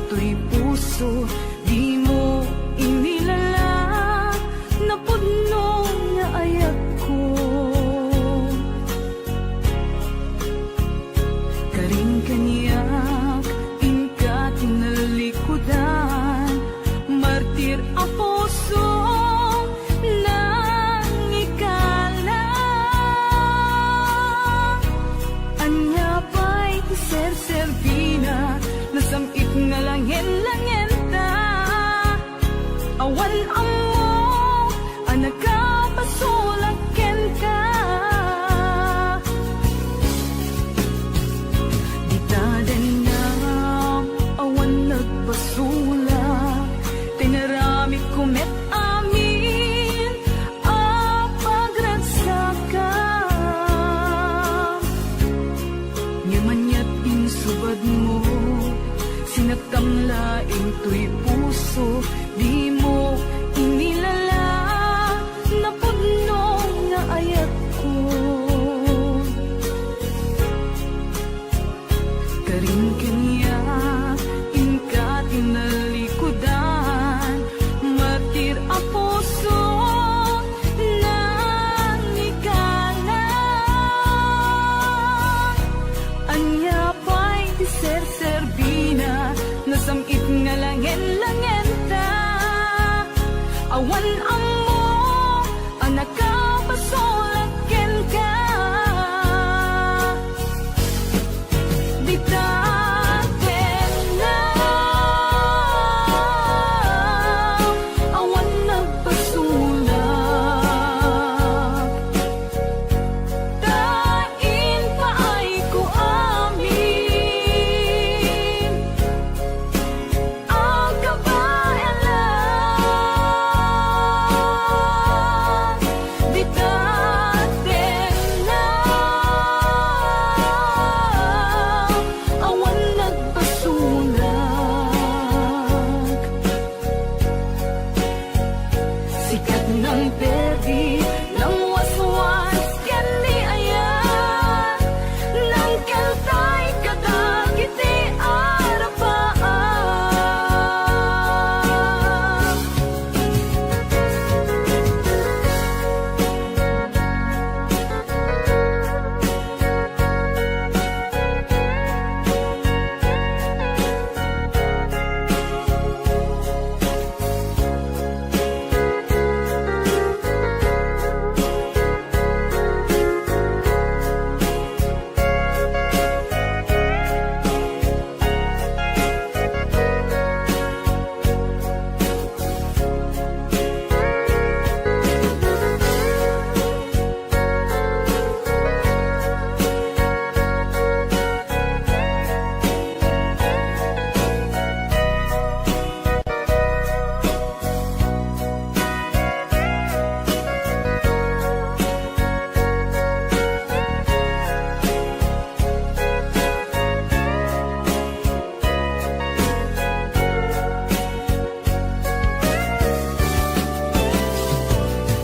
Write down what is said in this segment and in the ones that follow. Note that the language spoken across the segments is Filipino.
to'y puso, di mo inilala, na puno nga ayat ko. Karing kaniyak, ingka tinalikudan, martir ang puso, nang ikala. Anya pa'y ser-servina, nasamit nga langin-langin ta. Awan amo, anak ka, pasulakin ka. Di tadan na, awan nagpasula, tinaramit kumet amin, pagragsaka. Nyamanyat insubad mo, sinagtamlaing to'y puso, di mo inilala, na puno nga ayat ko. Karing kaniyak, ingka tinalikudan, martir ang puso, nang ikala. Anya pa'y di ser-servina, nasamit nga langin-langin ta. Awan amo, anak ka, pasulakin ka. Di taten na, awan nagpasulak. Tain pa ay ko amin, ang kabayan lang. Di taten na, awan nagpasulak. Sikat ng perdi, ng waswas, kendi ayan, ng keltay kadagiti arapaan.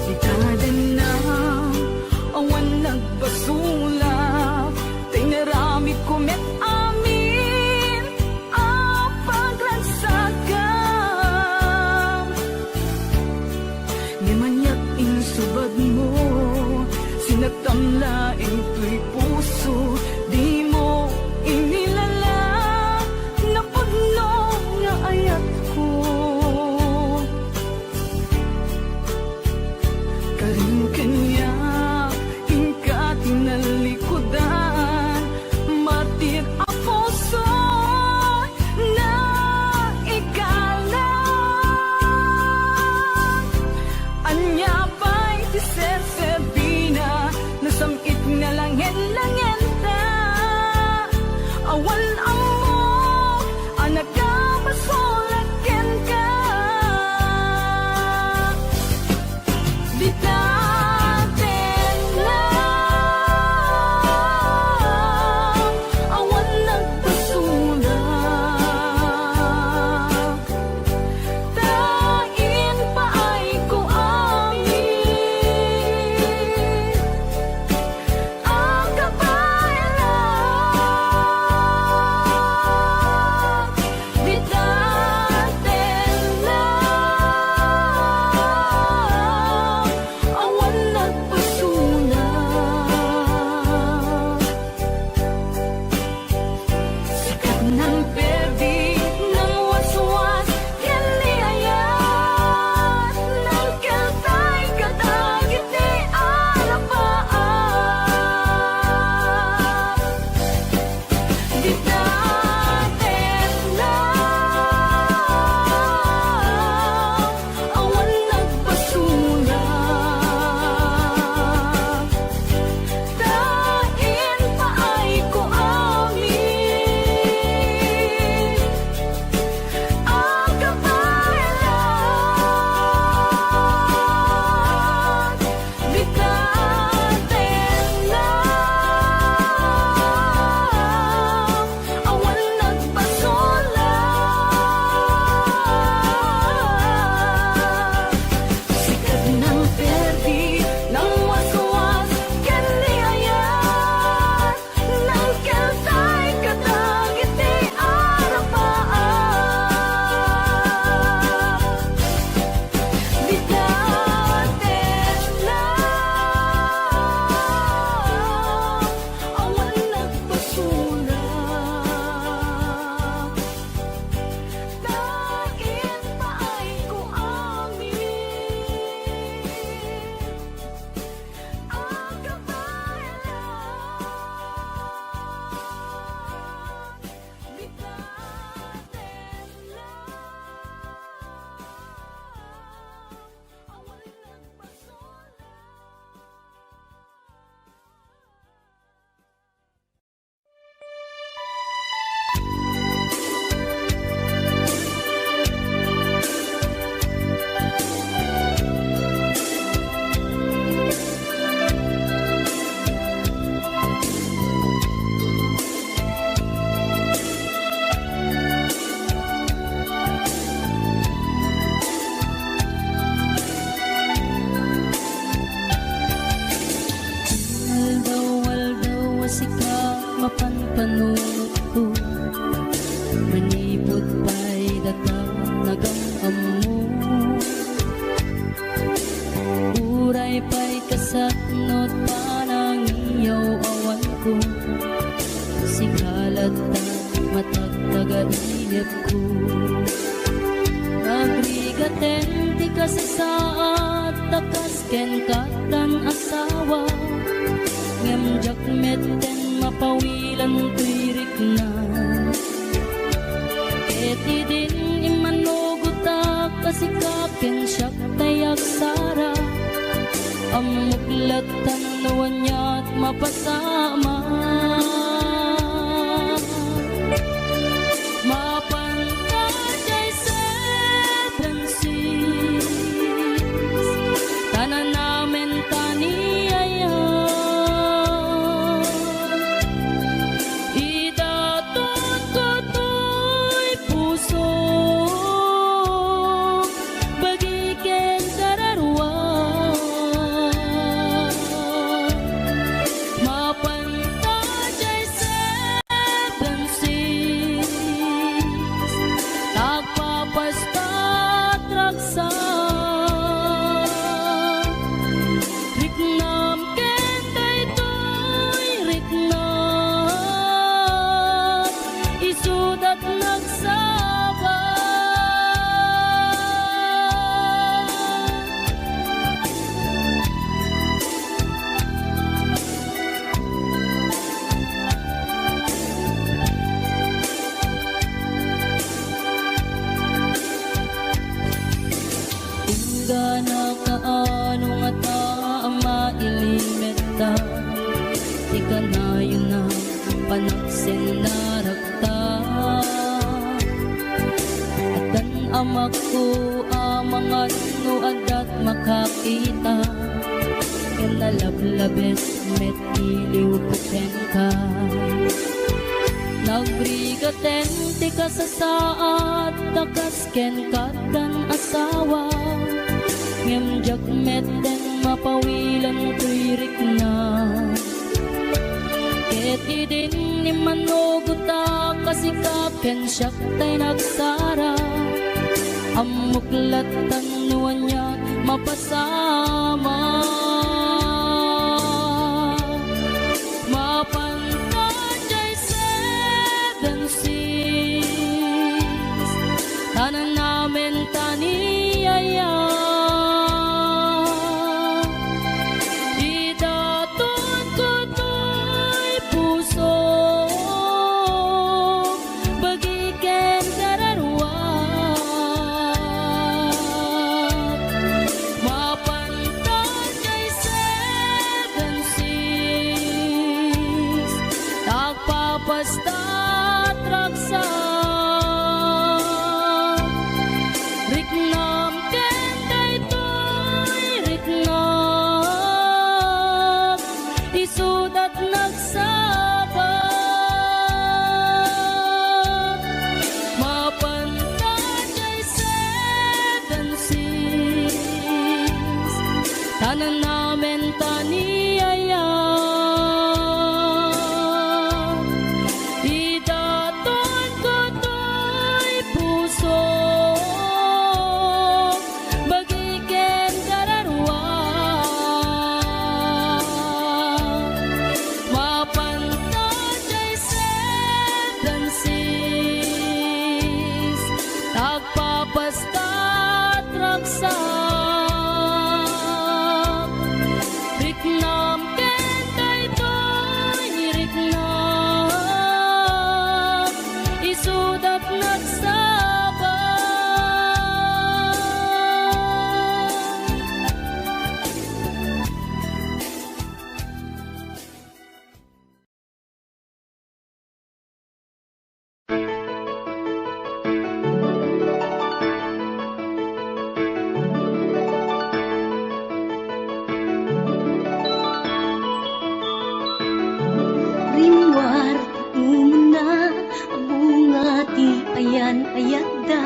Di tadan na, awan nagpasulak, tinaramit kumet amin, pagragsakam. Ngamanyak insubad mo, sinagtamlaing to'y puso, di mo inilala, na puno nga ayat ko. Karing kaniyak, ingka tinalikudan, martir ang puso, na ikala. Anya pa'y di ser-servina, nasamit nga langin-langin ta. Awan amo, anak ka, pasulakin ka. Di taten na, awan nagpasulak. Tain pa ay ko amin, ang kabayan lang. matagtagadilip ko. Nagrigaten ti kasasaat takas ken katan asawa ngem jakmeten mapawilan tuirik na eti din imanugutak kasikaken siyak tayak sara amuklatan nawanyat mapasama panaksen narakta atan amak ko amangan no adat makakita ken nalablabes met iliw puten ka nagrigaten ti kasasaat takas ken katan asawa ngem jakmeten mapawilan tuirik na eti din ni manuguta kasikaken siyak tay nagsara amuklatan nuwanya mapasama mapantajay seven seas tanan namin taniyaya tanan namin taniyaya idaton ko to'y puso bagiken kararwa mapantajay seven seas tagpapasta traksa ayada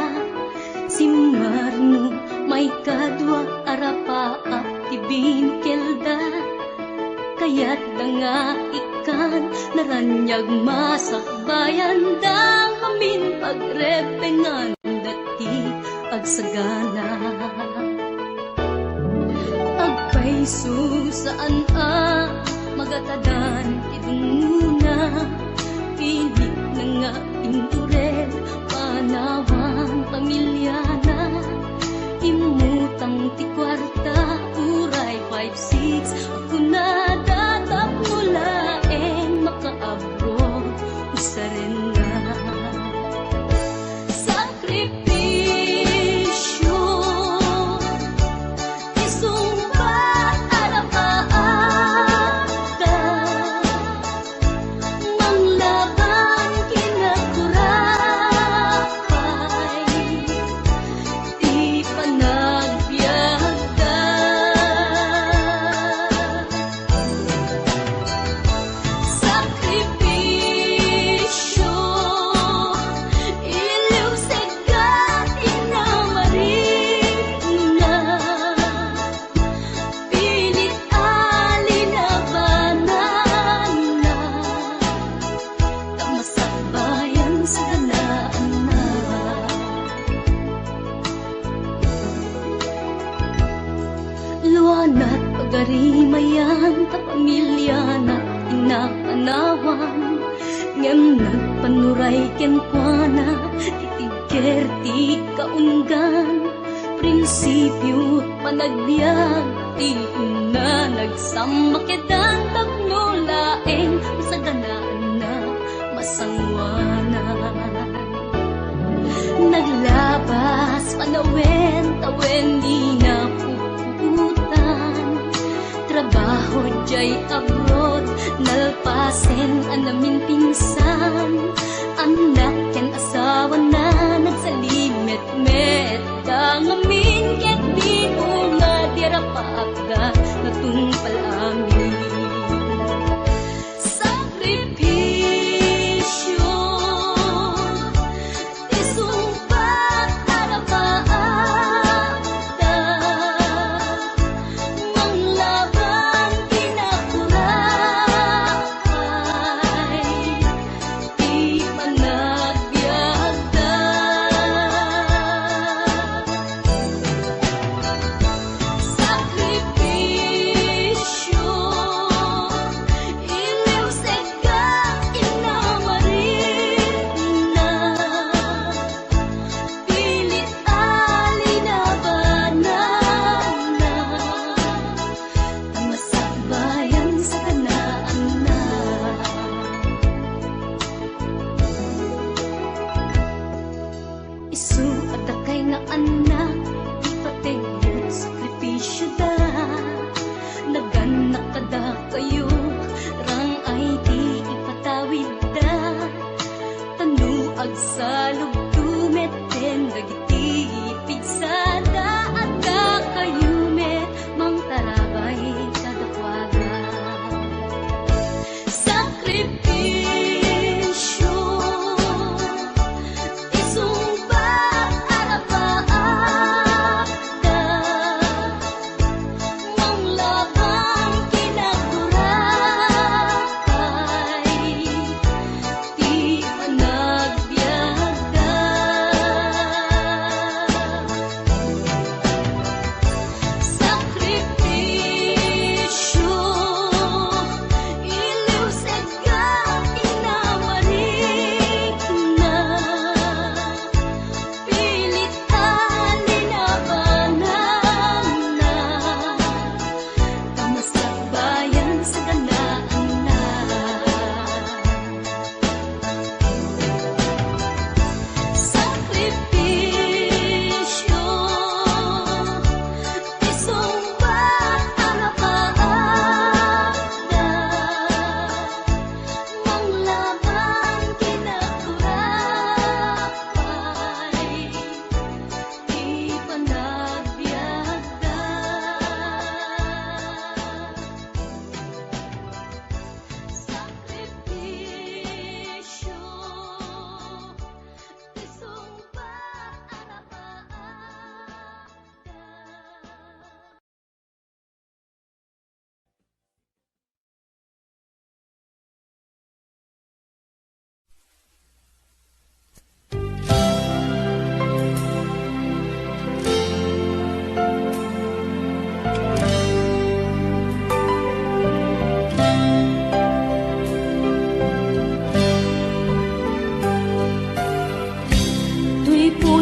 simmarno may kadwa arapa ti binkelda kayat nga ikan naranyag masakbayan da amin pagrepengan dati agsagana agpaiso saan magatadan idunguna pilit na nga Indurel, panawang pamilya na imutang ti kwarta, uray 5-6 ako na datap mulaeng makaabroad usaren na sakripisyo isumbat arapaata manglaban kinakurapay di panagbiagda sakripisyo iliw segat inamarin na pilit alinabanan na tamasakbayan sa ganaan na luanat pagarimayan ta pamilya na inapanawan ngem nagpanuray ken kuana titigker ti kaunggan prinsipyo panagbiag ti na nagsamakedan tagnulaeng sa ganaan na masangwanan naglabas panawen tawen di na puputan trabaho jay abroad nalpasen anamin pinsan anak ken asawa na nagsalimet-met dangamin ket di nga dirapaagda natungpal amin sakripisyo isumpat arapaagda manglaban kinakurapay di panagbiagda sakripisyo iliw segat inamarin na pilit alinabanan na tamasakbayan sa kanaan na isu at akay nga anak ipatingin sakripisyo da naganak kada kayo rang ay di ipatawid da tanuag sa lugtumet den dagiti pigsada at da kayo met mang tarabay kadakwaga sakripisyo isumbat arapaagda manglaban kinakurapay di panagbiagda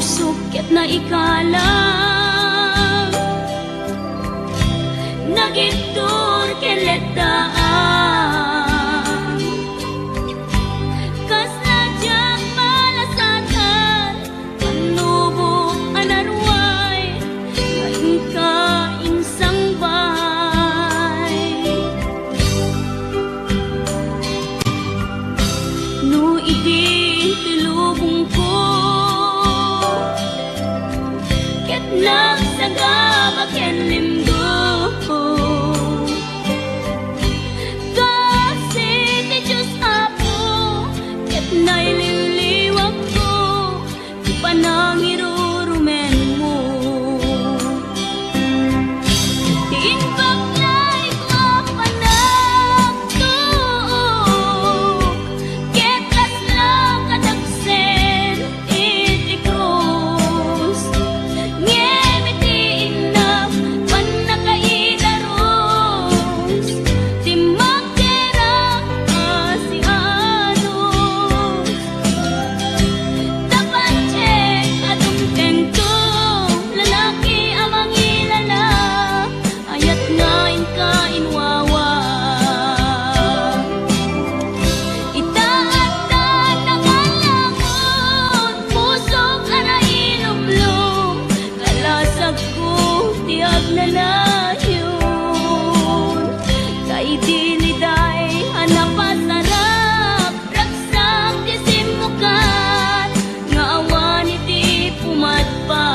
pusok ket na ikalang nagitur keletaan kas najak malasatan panubok anarway ngayon ka insang bahay no idi tilubong ko ket nagsagabak ken limdo kasi ti Diyos Apo ket naililiwag ko ti panangirurumen mo ti inbaklay ko panagtuok ket kaslang kadagsen iti krus ngemi ti inam panakaidaros ti magderang asianos tapancek adung tengko lalaki amang ilala ayat ngain ka inwawa itaatan ng alangon pusok ana ilumlum kalasag ko tiag na layon kay diliday hanapasarap raksak ti simukan nga awan iti pumadpan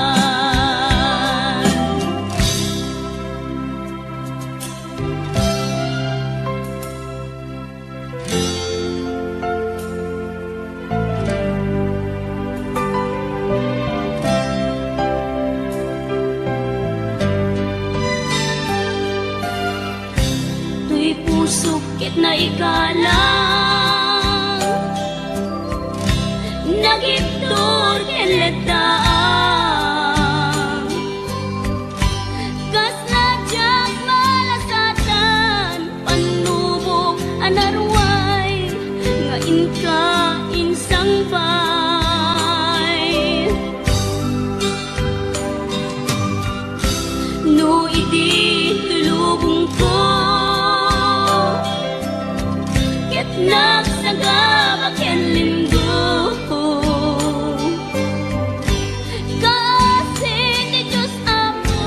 tuy pusok ket na ikalang nagiptor ken letaan kas najak malasatan panubok anarway ngain ka insang bay no idi tulubong ko ket nagsagabak ken limdo kasi ti Diyos Apo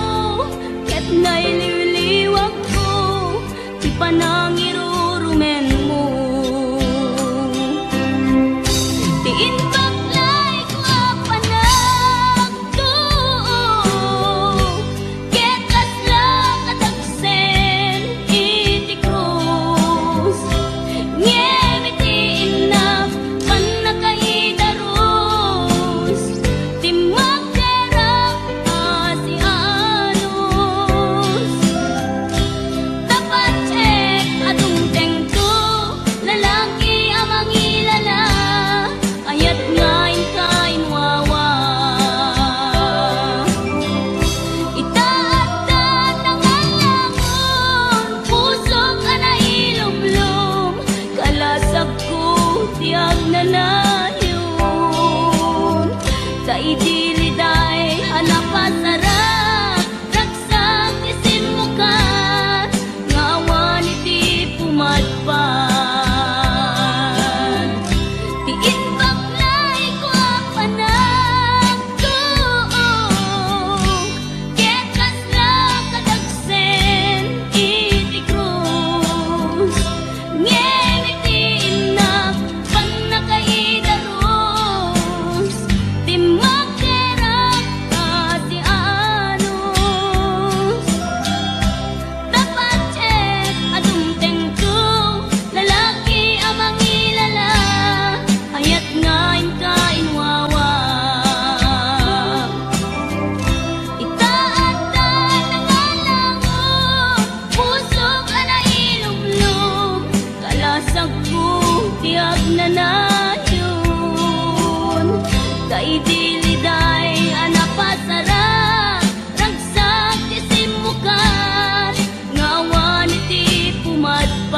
ket naililiwag ko ti panangirurumen mo ti inbaklay ko panagtuok ket kaslang kadagsen iti krus ngemi ti inam panakaidaros ti magderang asianos tapancek adung tengko lalaki amang ilala ayat ngain ka inwawa itaatan ng alangon pusok ana ilumlum kalasag ko tiag na layon kay diliday hanapasarap raksak ti simukan nga awan iti pumadpan ti inbaklay ko panagtuok ket kaslang kadagsen iti krus ngemi ti inam panakaidaros ti magderang asianos tapancek adung tengko lalaki amang ilala ayat ngain ka inwawa itaatan ng alangon pusok ana ilumlum kalasag ko tiag na layon kay diliday anapasarap ragsak ti simukan nga awan iti pumadpan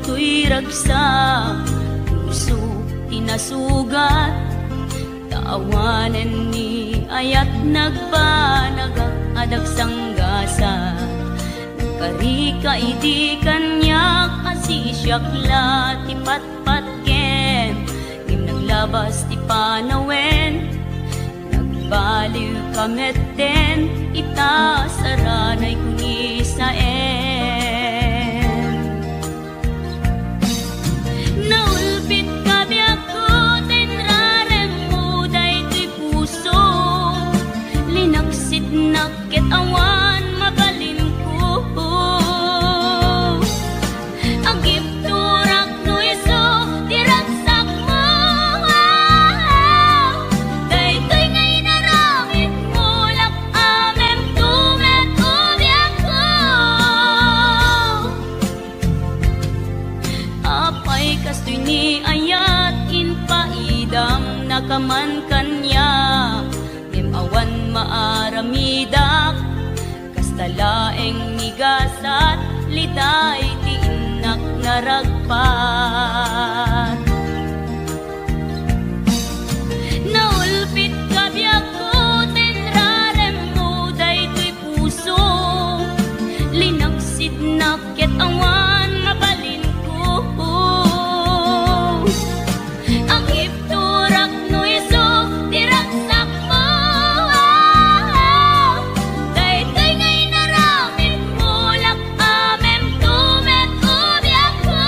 to'y ragsak, puso tinasugat, taawanan ni ayat nagbanagak adagsang-gasa. Karika idi kanya kasi siyakla ti patpatken, ngim naglabas ti panawen, nagbaliw kametten, ita saranay kuni saen. Naulpit kabiyak ko, tenrarem mo daytoy puso, linaksit nakit awan mabalin ko. Ang gipturak no iso, diragsak mo, daytoy ngay naramit mo, lak amem tumet ubiyak ko. Apay kastoy ni ayat inpaidam nakaman kanya, ngem awan maaramidak, kastalaeng migasat, litay ti inak naragpat. Naulpit kabiyak ko, tenrarem mo daytoy puso, linaksid nakit awan mabalin ko. Ang ipturak no iso, diragsak mo, daytoy ngay naramit mo, lak amem tumet ubiyak ko.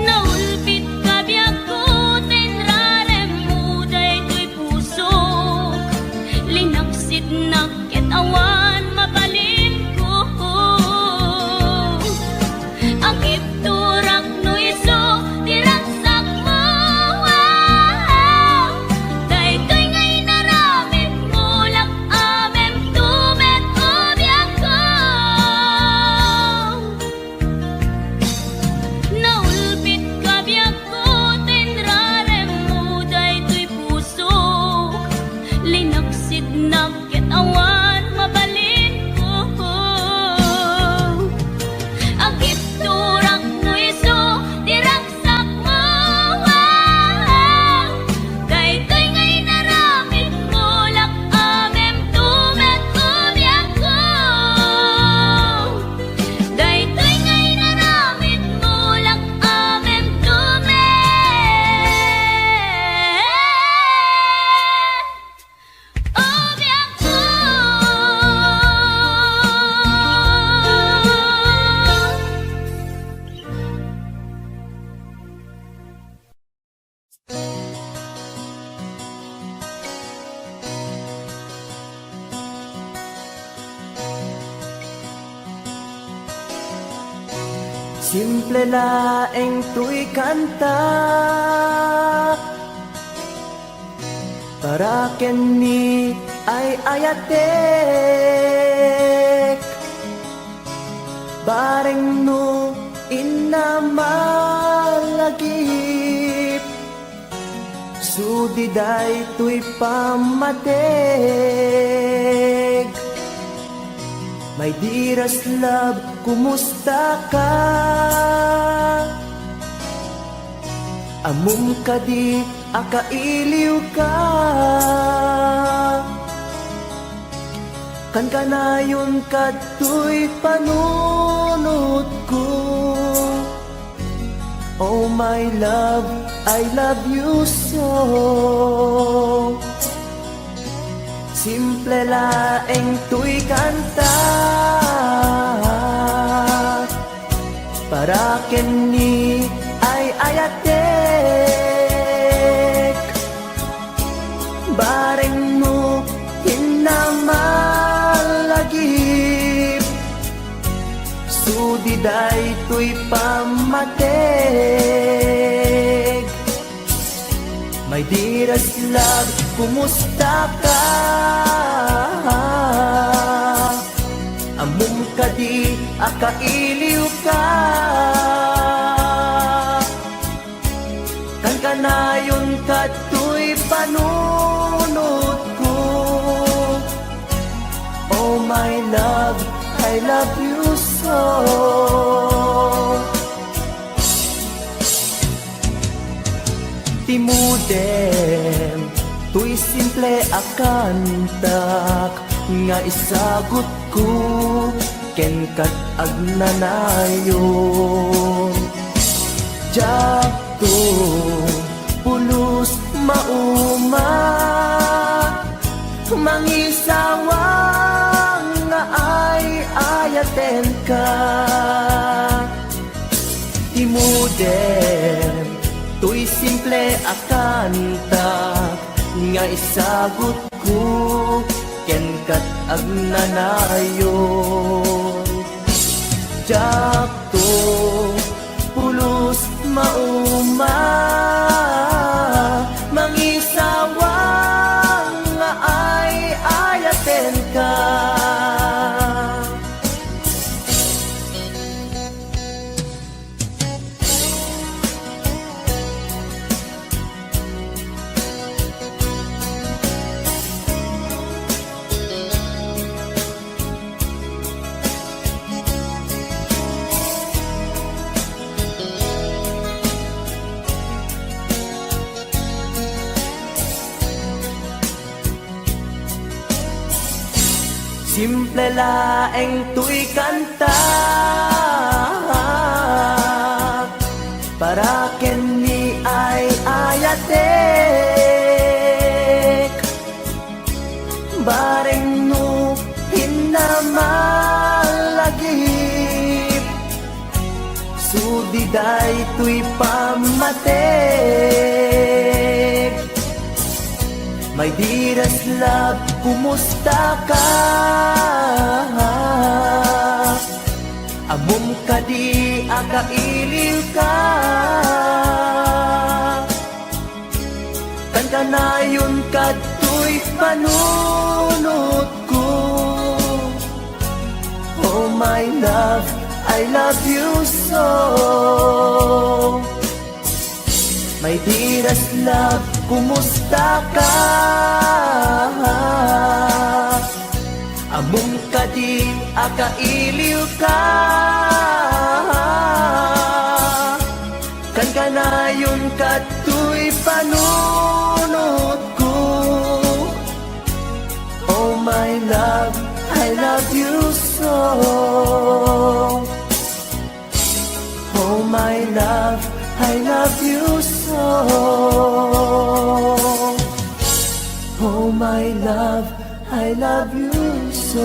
Naulpit kabiyak ko, tenrarem mo daytoy puso, linaksid nakit awan mabalin ko. Ang ipturak no iso, diragsak mo, daytoy ngay naramit mo, lak amem tumet ubiyak ko. Naulpit kabiyak ko, tenrarem mo daytoy puso, linaksid nakit awan mabalin ko. Ang ipturak no iso, diragsak mo, daytoy ngay naramit mo, lak amem tumet ubiyak ko. Daytoy ngay naramit mo, lak amem tumet ubiyak ko. Simple laeng tuy kanta, para kenni ay ayatek, bareng no inamalagip, sudiday tuy pamateg. My dearest love, kumusta ka? Amum ka di, akailiw ka. Kan kanayon kato'y panunod ko. Oh my love, I love you so. Simple laeng tuy kanta, para kenni ay ayatek, bareng mo hinamalagip, sudiday tuy pamateg. My dearest love, kumusta ka? Amum ka di, akailiw ka. Kan kanayon ka tuy panunod ko. Oh my love, I love you so. Timudem, tuy simple akantak, nga isagot ko, ken kat agnanayon. Jakto, pulos mauma, mangisawang nga ay ayaten ka. Timudem, tuy simple akanta, nga isagot ko, ken kat agnanayon. Jakto, pulos mauma, mangisawang nga ay ayaten ka. Simple laeng tuy kanta, para ken ni ay ayatek. Bareng no hinamalagip, sudiday tuy pamatek. My dearest love, kumusta ka? Amum ka di, akailiw ka. Kan kanayon ka tuy panunod ko. Oh my love, I love you so. My dearest love, kumusta ka? Amum ka di, akailiw ka. Kan kanayon ka tuy panunod ko. Oh my love, I love you so. Oh my love, I love you so. Oh my love, I love you so.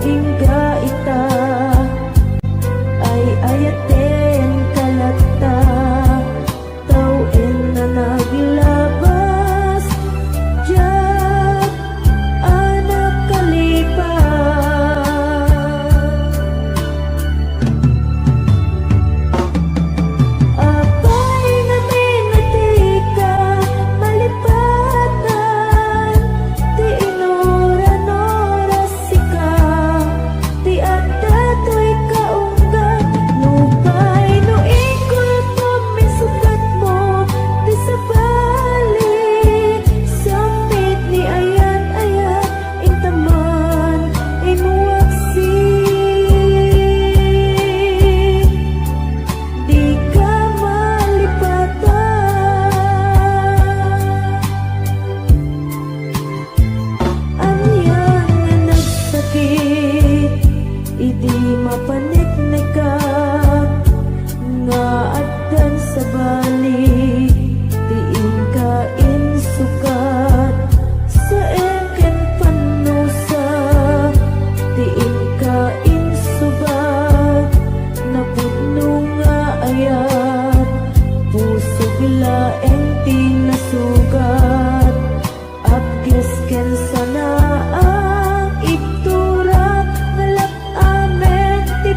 ingga ita ay ayaten kalata tawin na naglabas Diyan anak kalipas Apay nga minatika malipatan Ti inoran-oras sika Ti adato'y kaungga Nupay no ikul po misugat mo Ti sabali Samit ni ayat-ayat Intaman inuwaksi Di ka malipatan Anyan nga nagsakit Idi mapanik-nik ka Nga addan sa balik Tiin ka insukat Sa eken panusa Tiin ka insubat Napudno nga ayat Pusog laeng tinasugat Abges ken sana ang iktura Nalap amen ti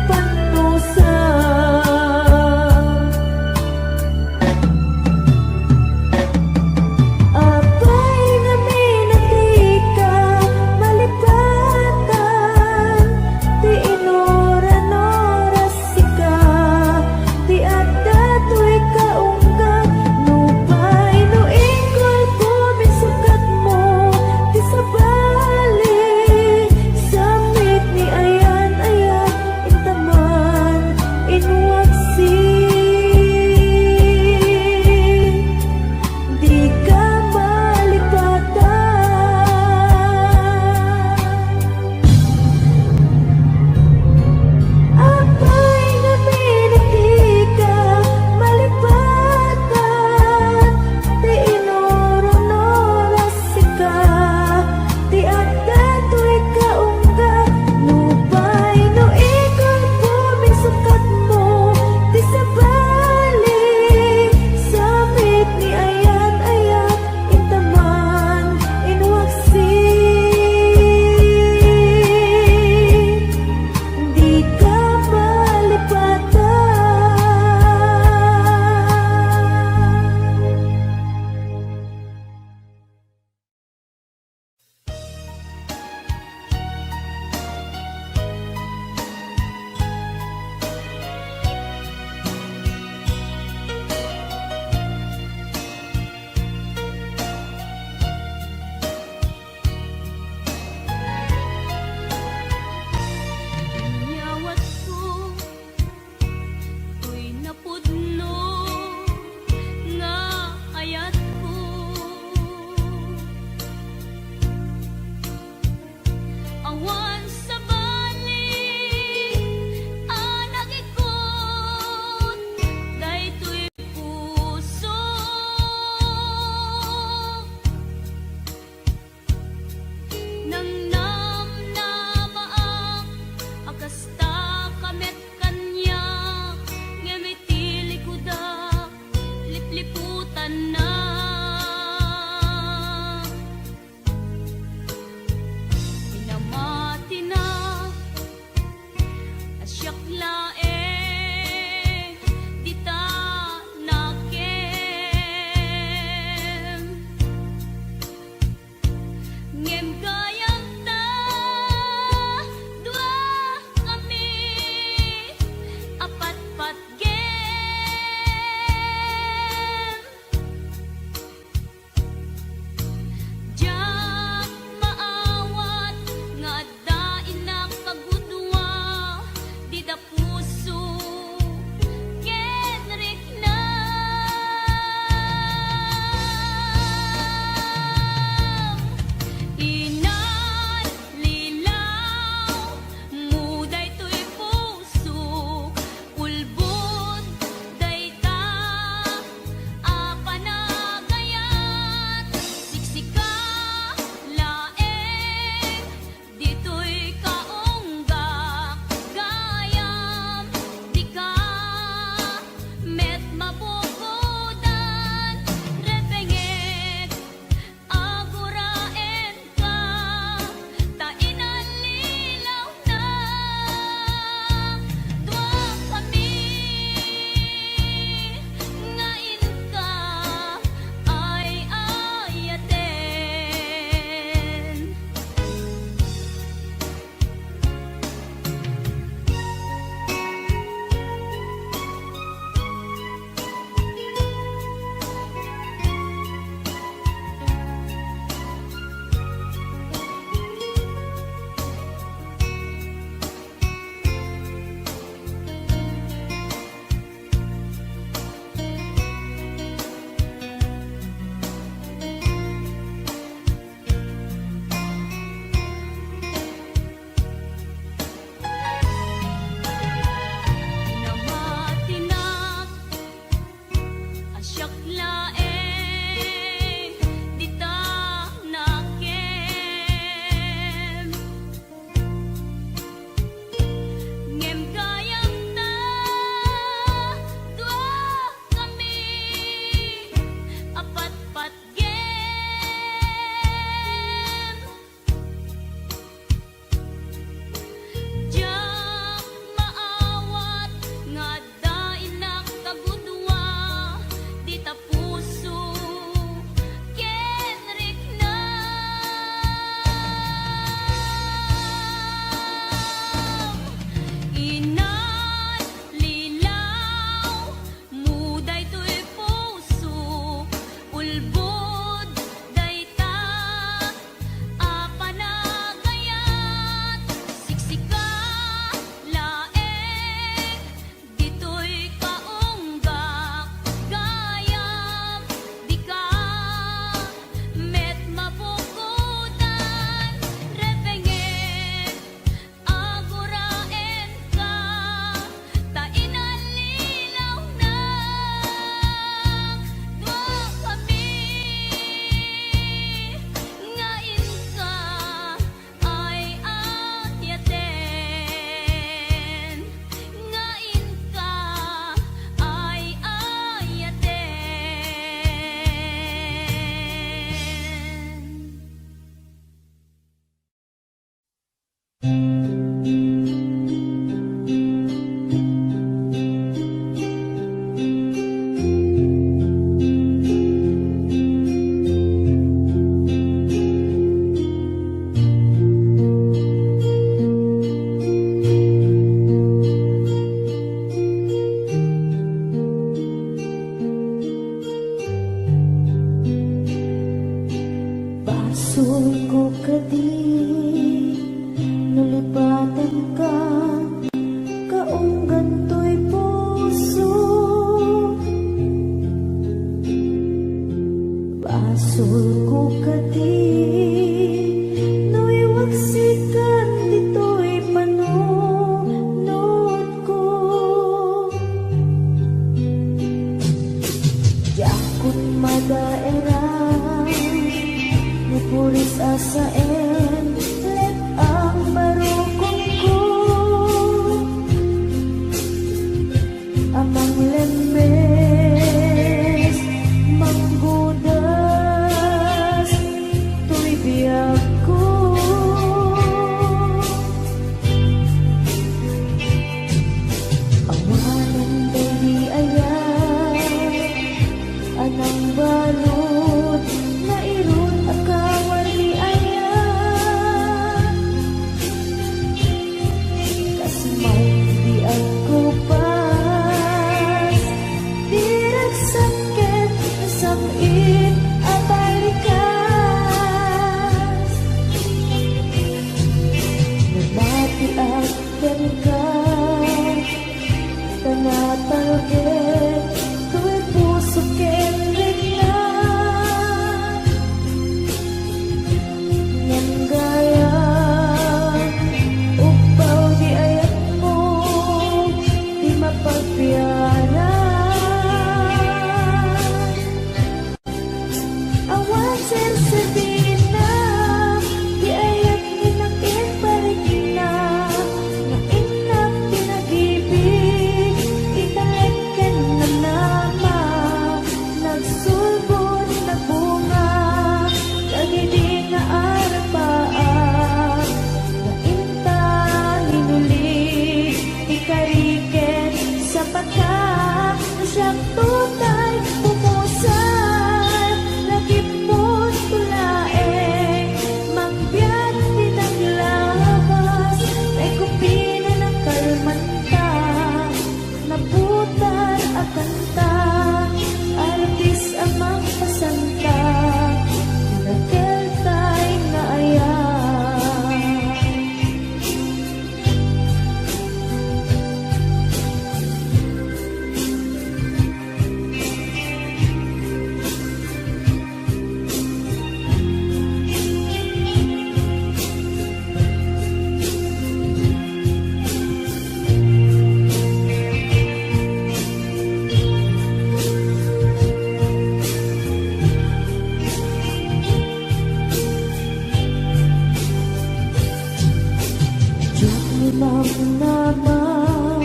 naman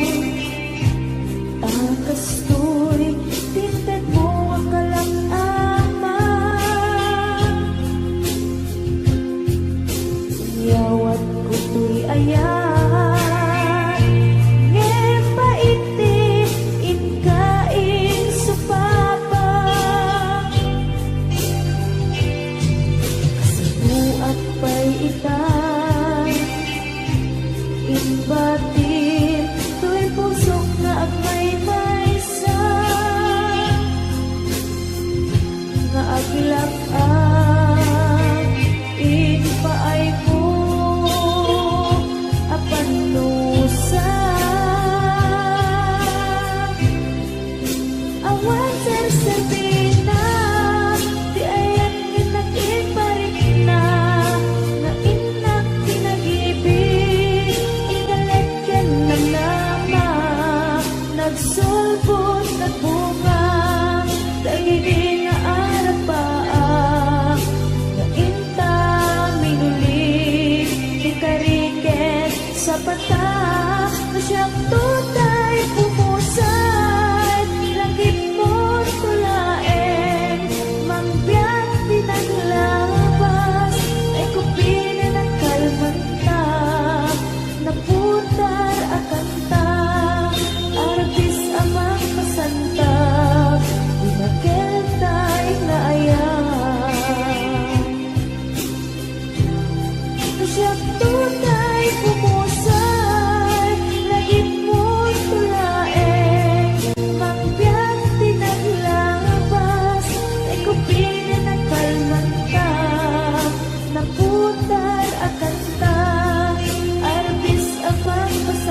Akastoy, tinted mo ang kalak-ama Yawat ko to'y ayan Ngayon pa iti, inkain sa papa Kasabuat pa'y itan Inbatin, to'y pusok na agmay maysa Nga agilak ang inpaay ko Apanusa Awan sersebina Di ayan ginakin parik na Na inak pinag-ibig Ingaletyan na nama Nagsulbot na bunga Dagini nga arapaa Na inta minulig Di kariket sa pata Na siyang tutay pumusay Langit mo tulaeng Mangbiyak pinaglabas Ay kupinin at kalmanta Naputar akanta Arbis amang kasantag Dinagel tayo na ayan Siyang tunay pumusay Langit mo tulaeng Mangbiyak pinaglabas Ay kupinin at kalmanta Naputar akanta Arbis amang kasantag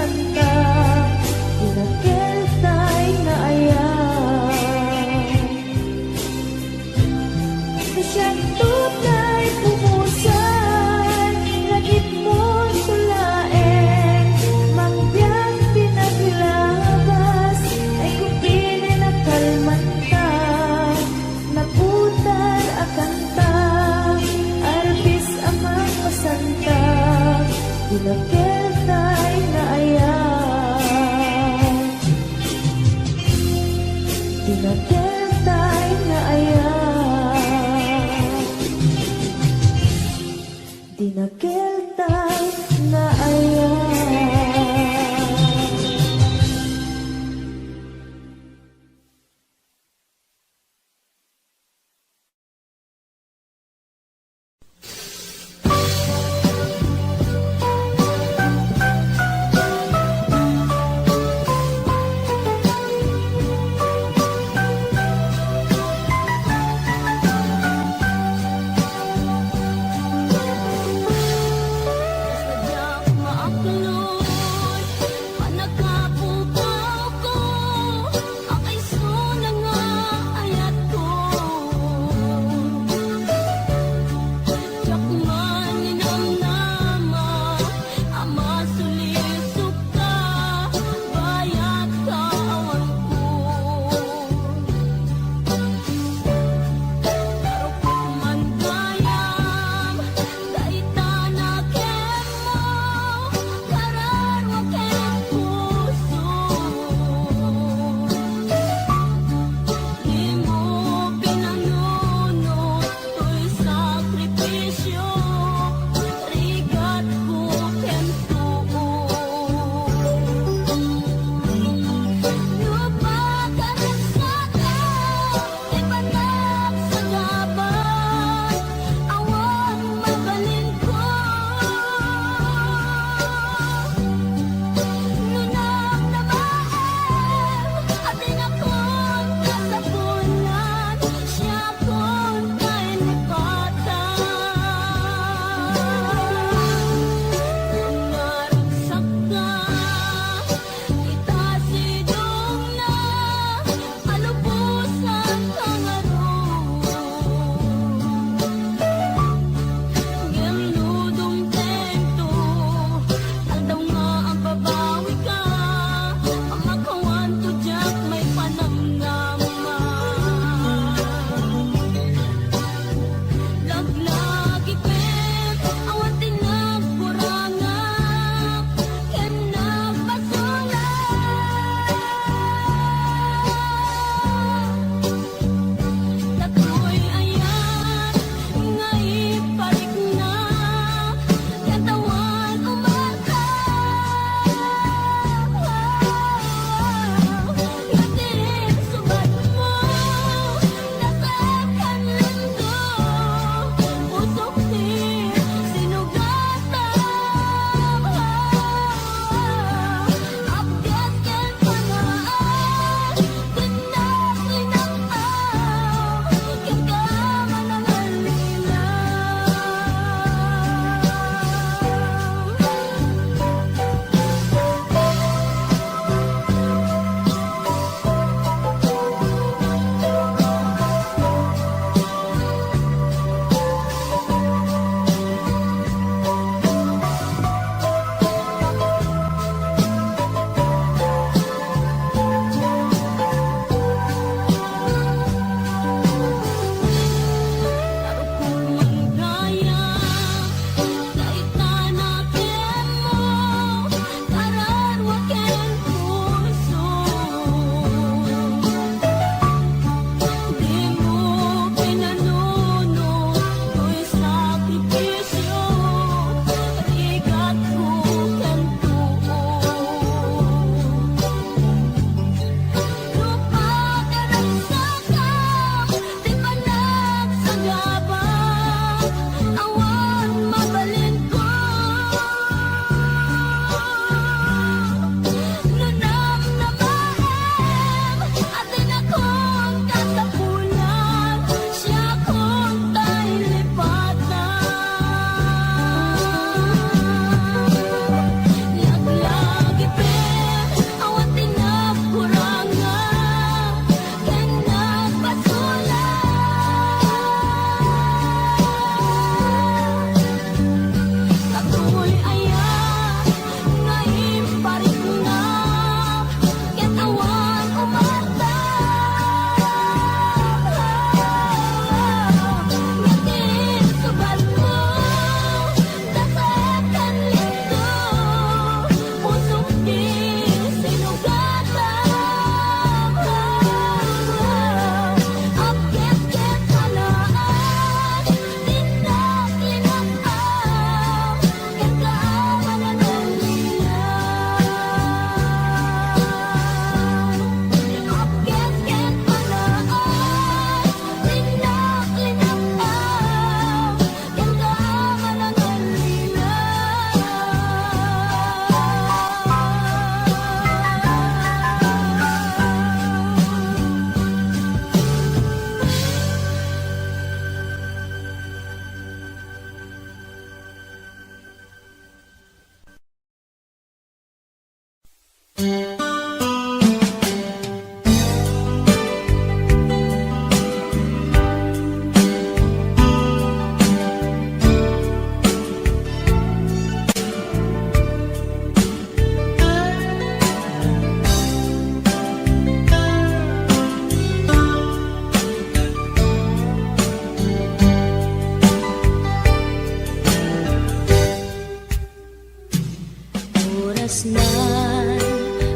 Kailan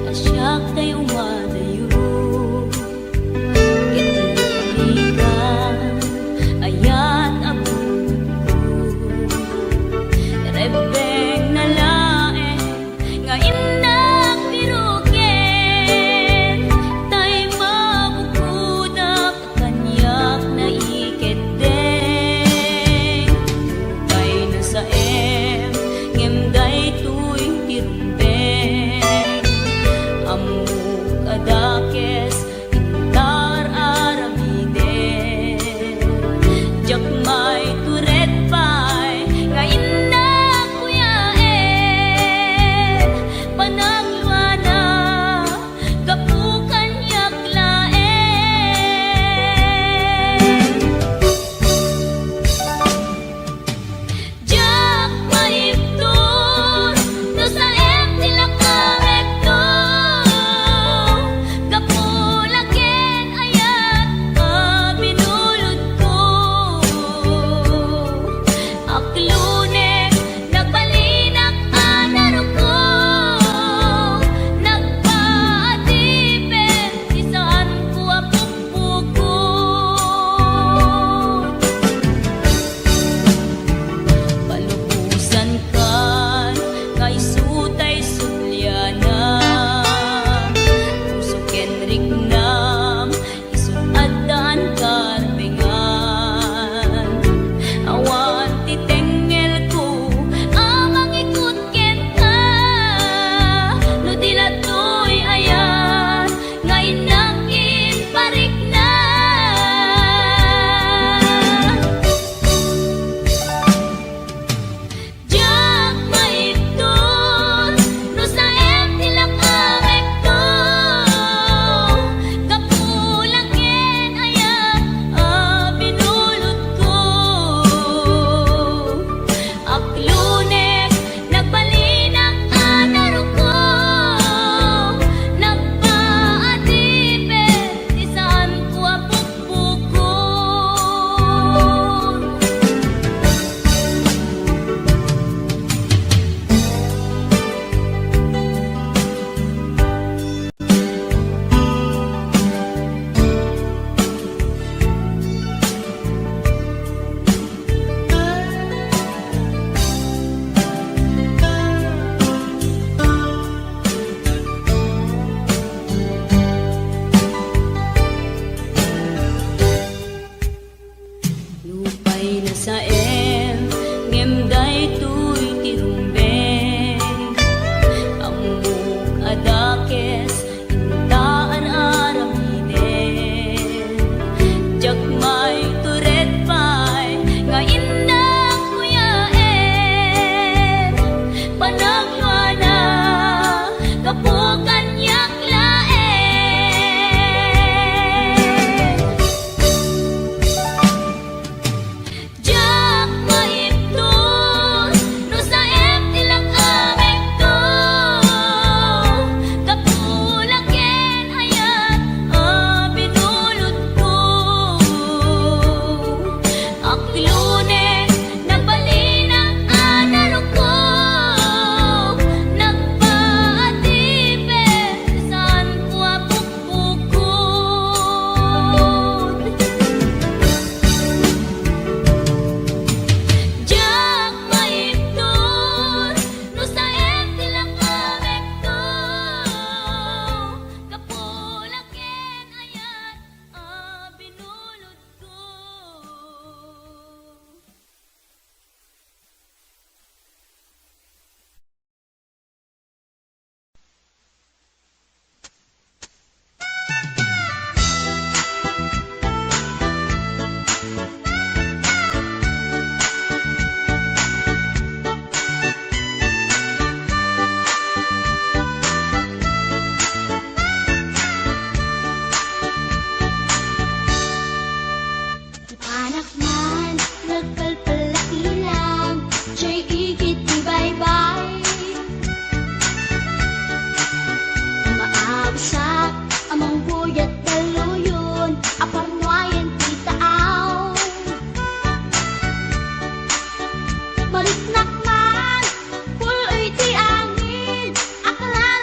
asyak tay umadayo Kitiligan ayat abot ko Rebeng na laeng nga inak piruken Tay mabukudak kanyak na iketeng Lupay na sa ngem tuy tirumbeng Amuk adakes intar aramiden Jak may turet pay nga inak kuyaen Panagluana kapukan yaklaen Jak maiptur no sa sila kamekto Kapulaken ayat binulod ko Aklunek nagbalinak anaro ko Nagpaatipin isaan ko apupukot Palubusan kan kay sutay sulyana Puso kenrik nam isut adan karbengan Awan titengel ko amang ikut kenta No dilatoy ayan nga inakin parik na Jak maiptur no sa sila kamekto Kapulaken ayat binulod ko Aklunek nagbalinak anaro ko Nagpaatipin isaan ko apupukot Lupay na sa ngem tuy tirumbeng Amuk adakes intaan aramiden Jak may turet pay nga inak kuyaen Panagluana kapukan yaklaen Jak maiptur no sa sila kamekto Kapulaken ayat binulod ko Aklunek nagbalinak anaro ko Nagpaatipin isaan ko apupukot Jak maiptur no sa sila kamekto Kapulaken ayat binulod ko Anak man, nagpalpalakilang Siya'y igit ni bye-bye Maabsak amang buyat daluyon Aparnuayan titaaw Maliknak man, puloy ti angin Akala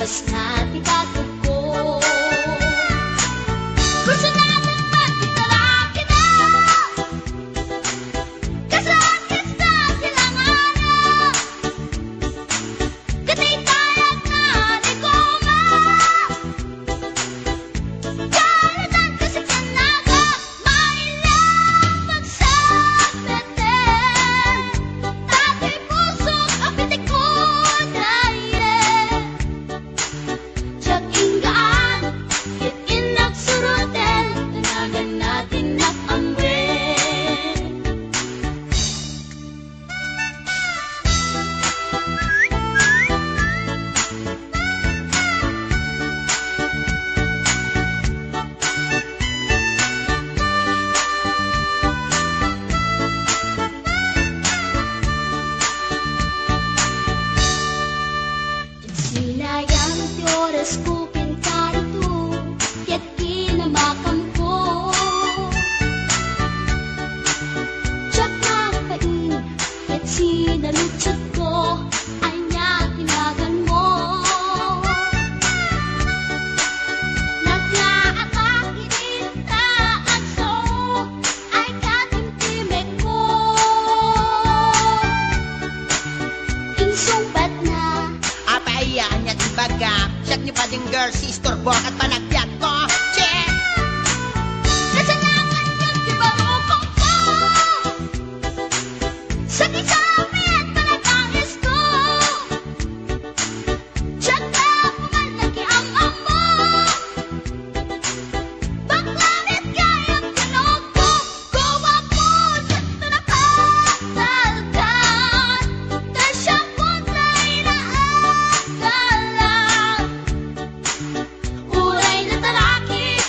Bas na tigatog ko. Gusto natin magkitalaki na, kasakit sa silanganan. Katay tayag na di koma, kalatan kasi kanaga, mailang magsabitin. Dati puso ang pitik ko dahil Tiyag inggaan, hitin nagsurutin, tanagan natin nakamwin. Sinayang ti oras ko pinkarito, ket kinamakam ko. Tiyak napain, ket sinalutsot ko, ay niya tinagan mo. Naglaakak inita at so, ay katimtimek ko. Insumbat na, Apayaan niya tibaga, siyag ni pading girl, sister, bok at panagbiag ko. Check! kasalangan yun di barupong ko. Sa kisapit panagangis ko, tiyak na pumalaki ang amo. Baklamit kayang tinog ko, gawa po sa tunakatalkan. Tasyang puntay na agalan, uray na talaki,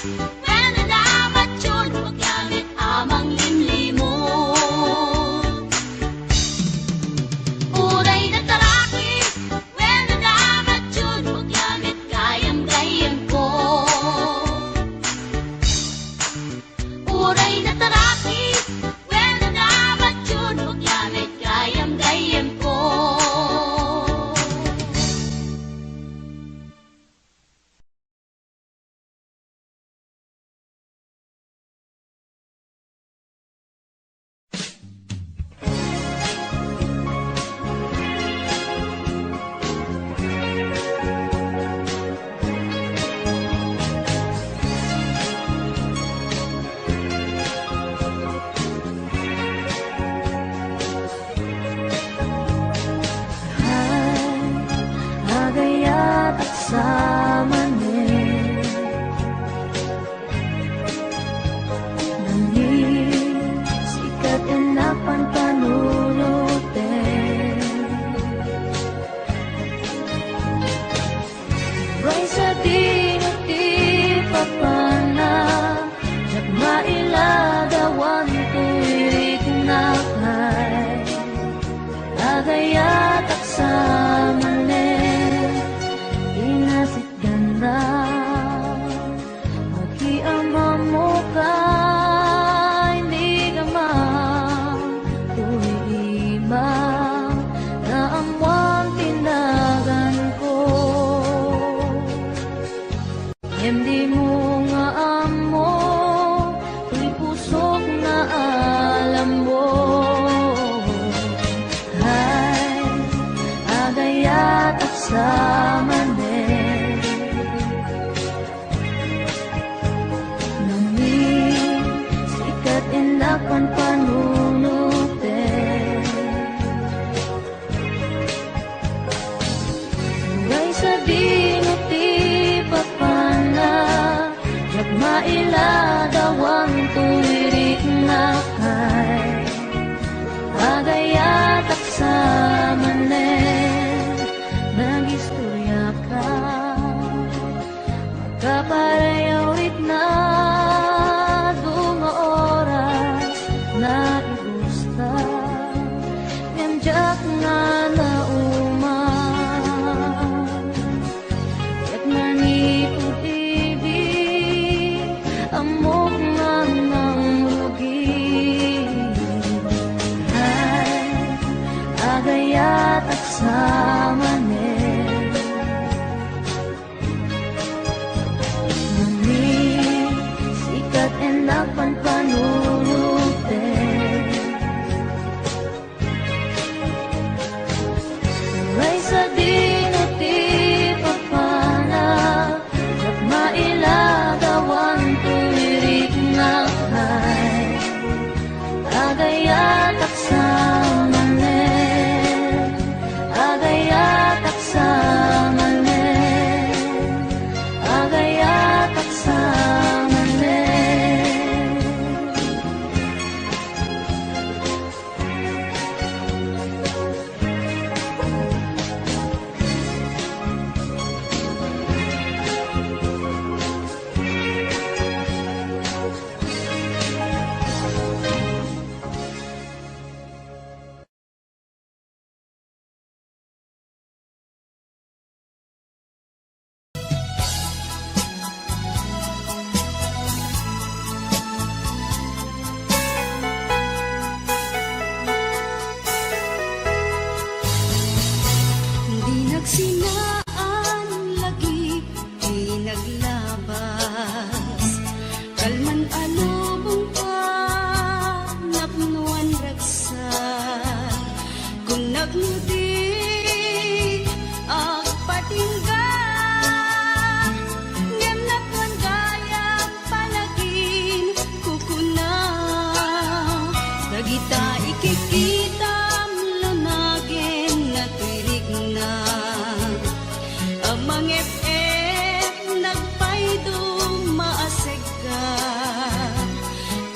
Mang FM nagpaydong maaseg ka.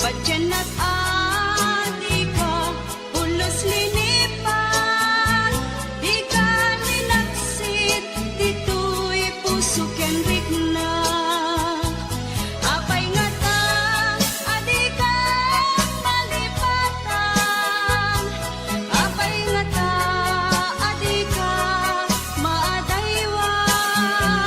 Padyan at adi ka, ulos linipan. Di ka ninaksit, dito'y puso ken rikna. Apay nga ta, adi ka malipatan. Apay nga ta, adi ka maadaywan.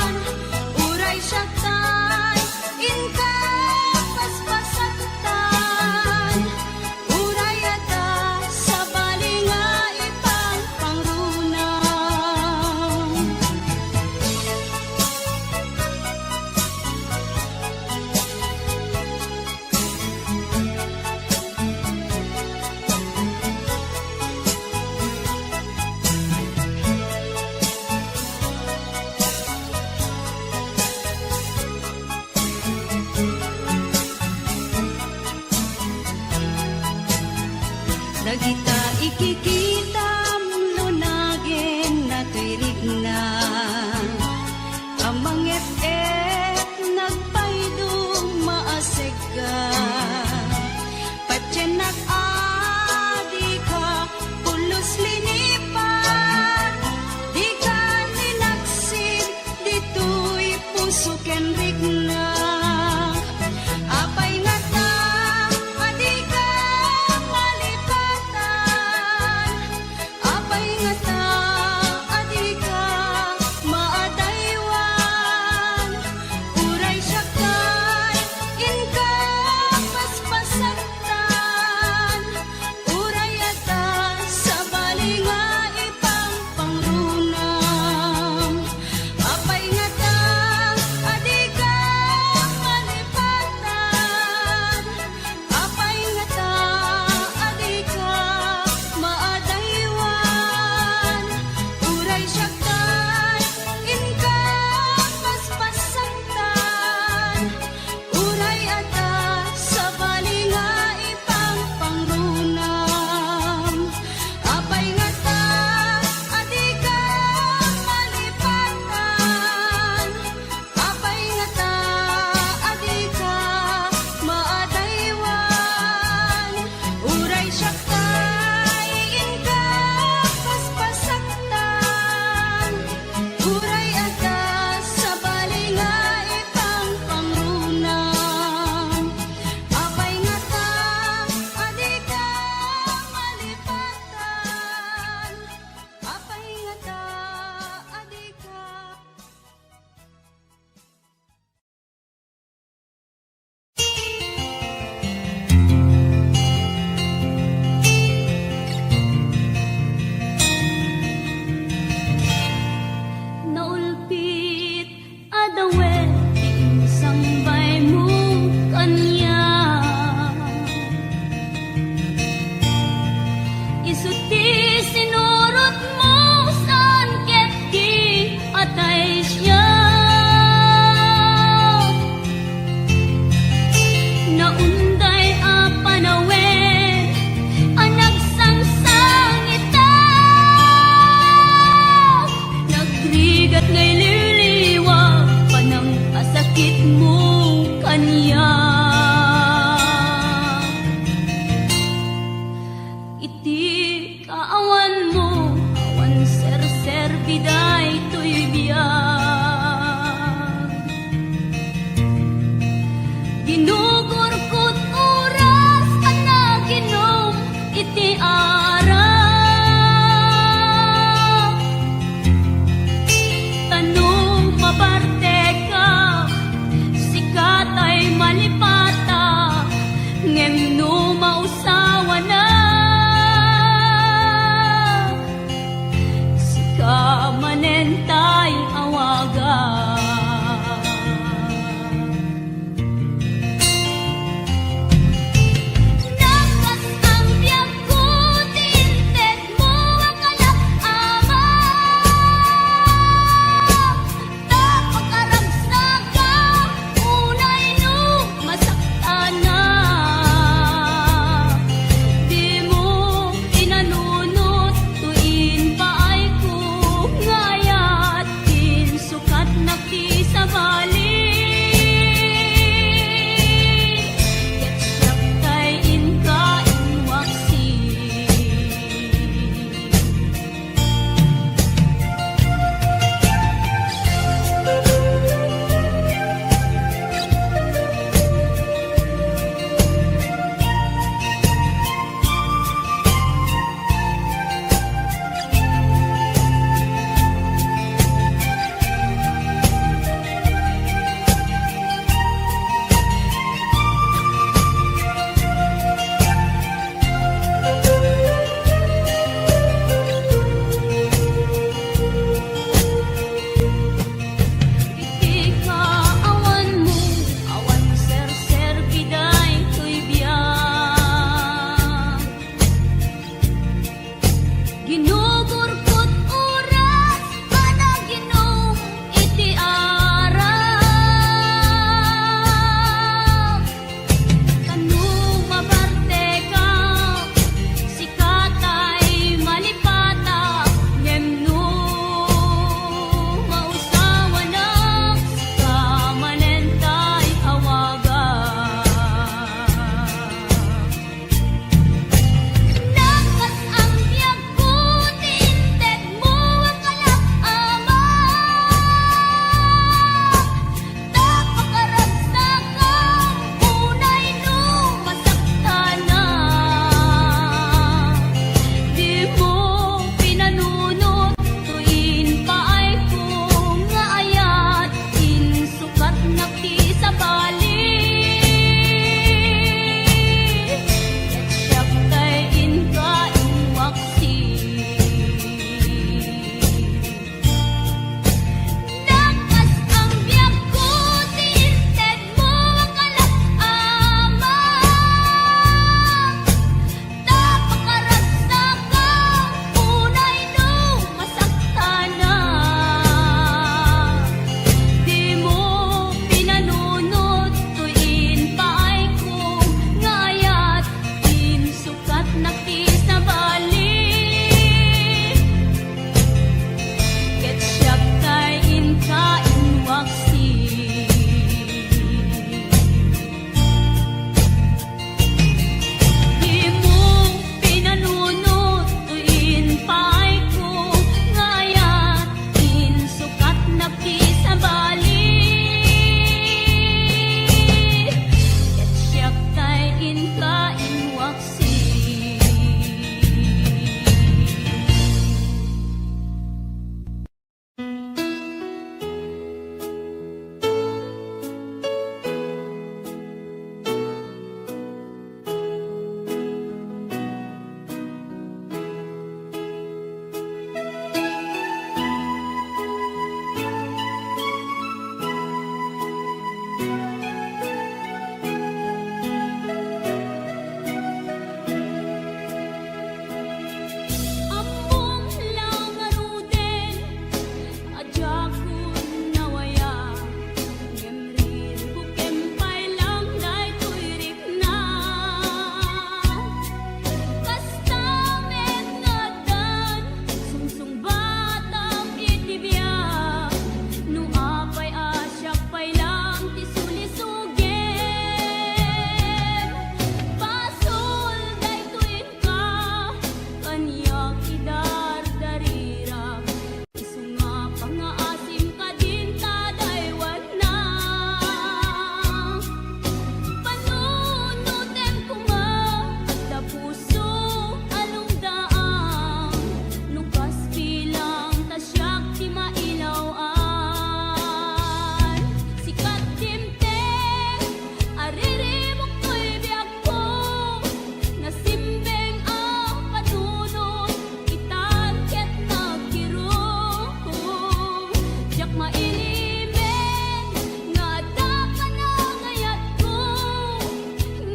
mailimen nga adda ka na gayat ko.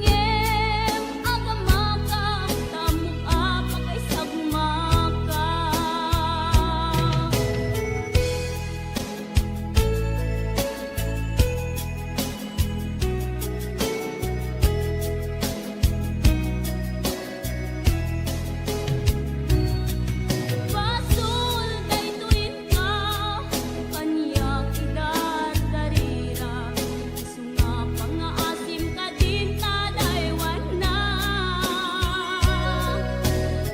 Ngem agama ka tamuk-a pa kay sagma ka. Pasul daytoyin ka kanya idar-darira. Sunga pangaasim ka din tadaywan na.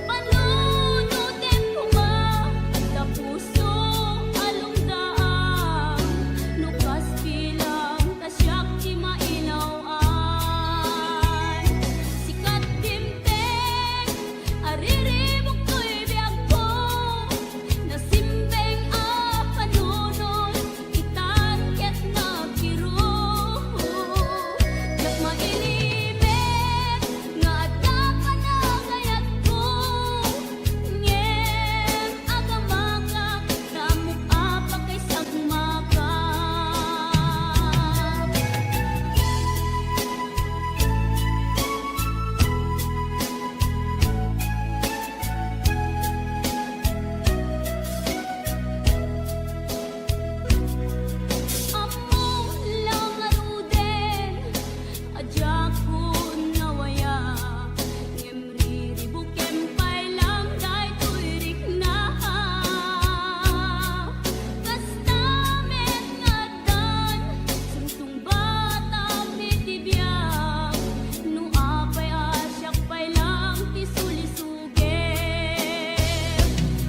Panunutin ko ka ta puso alungdaan. Nukas bilang tasyak di mailawaan. Sikat dimteng ariribok ko'y biyag ko. Nasimbeng a panunod itan ket nagkiro. Yak mailimen nga adda ka na gayat ko. Ngem agama ka tamuk-a pa kay sagma ka. Amo lang aruden adya ko nawaya. Ngem riribukem pay lang daytoy rikna. Kastamet nga dan sumsum bata pitibiyag. No apay asyak pay lang ti sulisugem.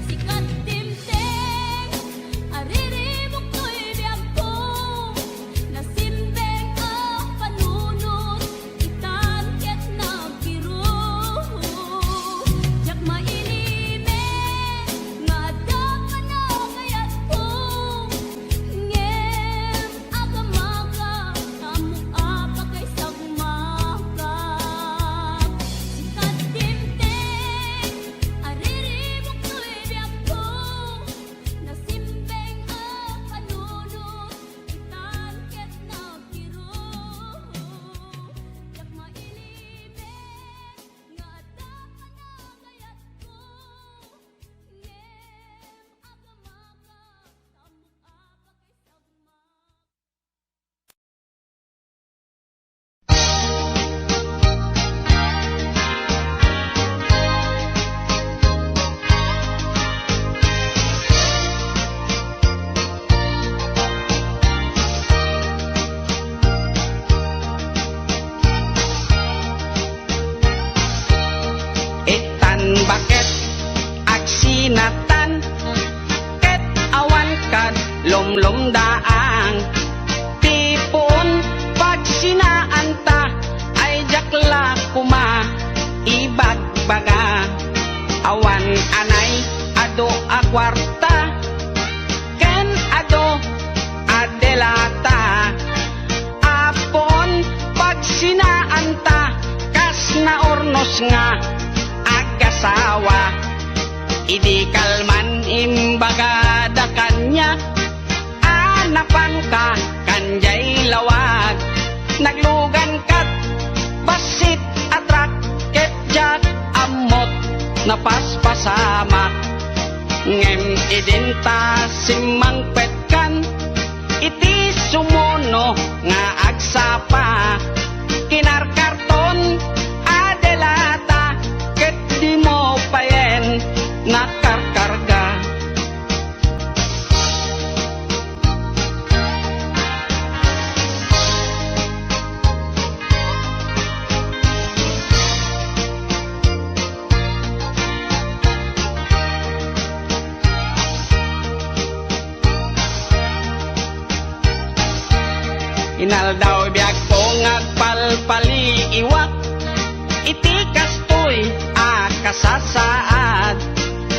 Sikat dimteng ariribok ko'y biyag ko. Nasimbeng a panunod itan ket nagkiro. Yak mailimen nga adda ka na gayat ko. Ngem agama ka tamuk-a pa kay sagma ka. Sikat dimteng ariribok ko'y biyag ko. Nasimbeng a panunod itan ket nagkiro. Yak mailimen nga adda ka na gayat ko. Ngem agama ka tamuk-a pa kay sagma. Itan bakit agsinatan ket awan kad lomlom daang tipon pagsinaan ta ay jakla kuma ibagbaga awan anay ado a kwarta ken ado adelata apon pagsinaan ta kas na ornos nga agasawa idi kalman imbaga da kanya anapan ka kanjay lawag naglugan kat basit atrak ket jak amot napaspasamak ngem idinta simang petkan iti sumono nga agsapa kinarkarton adelata ket di mo payen nakarkarga. Inaldaw biag ko ngagpalpali iwak iti kastoy kasasaad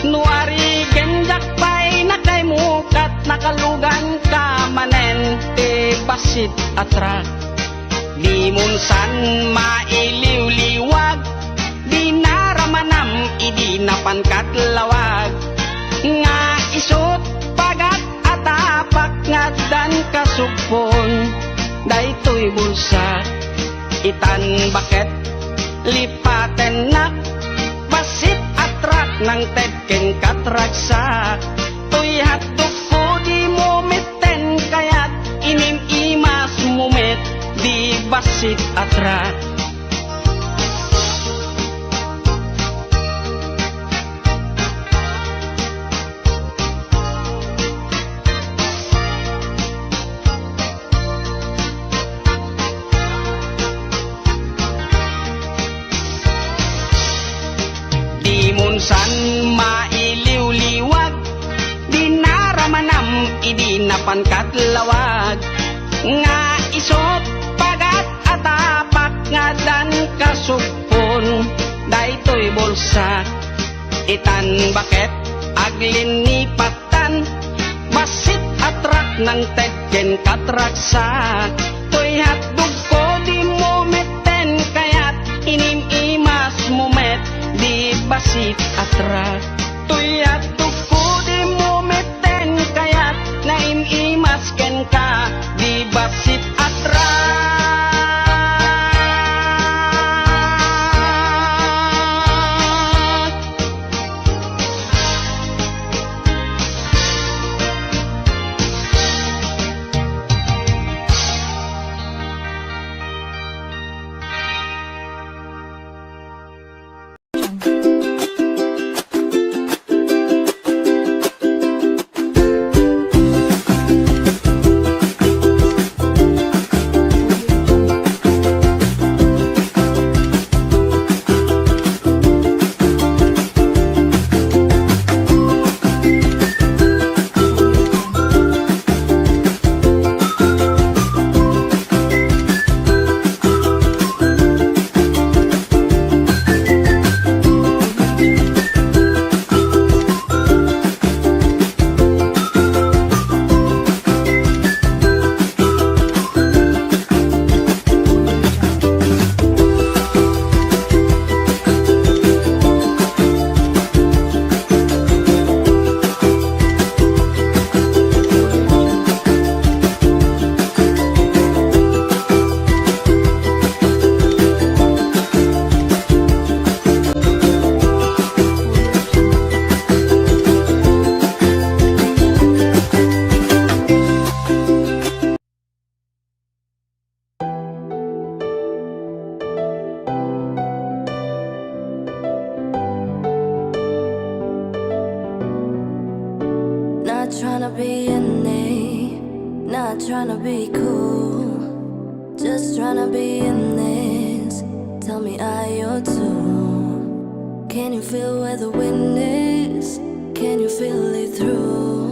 nuari genjak pay nakay mukat nakalugan ka manen te basit atrak di munsan mailiw-liwag di naramanam idi napankat lawag nga isot pagat atapak nga dan kasugpon daytoy bulsa itan baket lipaten nak basit atrak nang tedken katraksa tuy hatuk ko di mumiten kayat inim imas mumit di basit atrak. San mailiw-liwag di naramanam idi napangkat lawag nga isot pagat atapak nga dan kasugpon daytoy bulsa itan baket aglin ni patan basit atrak nang tedken katraksa toy hatdug ko di mumeten kayat inim imas mumet di basit atrak tuyat tuku di mumiten kayat naim imasken ka di basit atrak. Not tryna be an A, not tryna be cool, just tryna be in this. Tell me, are you too? Can you feel where the wind is? Can you feel it through?